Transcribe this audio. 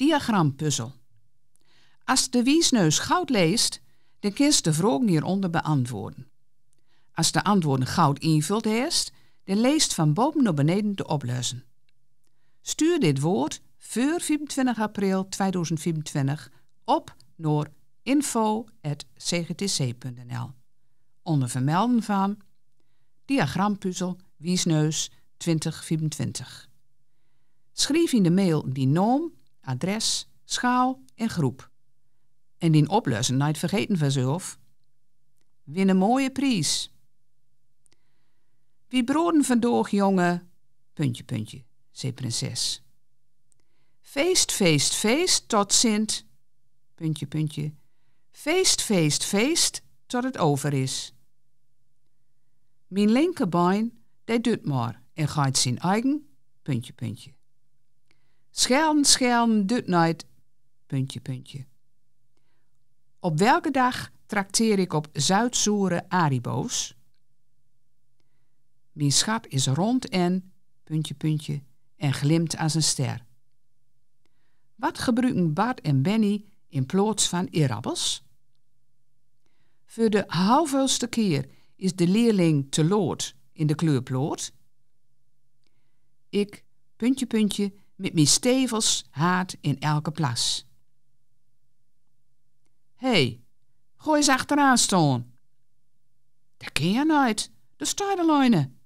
Diagrampuzzel. Als de wiesneus goud leest, dan kinst de vragen hieronder beantwoorden. Als de antwoorden goud invult heeft, dan leest van boven naar beneden de oplossing. Stuur dit woord voor 25 april 2024 op naar info@cgtc.nl. Onder vermelden van Diagrampuzzel wiesneus 2025. Schrijf in de mail die naam, adres, schaal en groep. En die oplossen nooit vergeten vanzelf. Win een mooie prijs. Wie broden vandaag, jongen, ... zei prinses. Feest, feest, feest, tot Sint, ... Feest, feest, feest, tot het over is. Mijn linkerbein, die doet maar en gaat zijn eigen, ... Schelden, schelden, doet nooit, ... Op welke dag trakteer ik op zoutzoere Aribo's? Mijn schat is rond en ... en glimt als een ster. Wat gebruiken Bart en Benny in plaats van eerappels? Voor de hoeveelste keer is de leerling te laat in de kleurploot? Ik, ... met mijn stevels haat in elke plas. Hey, gooi eens achteraan staan. Dat kun je nooit, de staat de lijnen.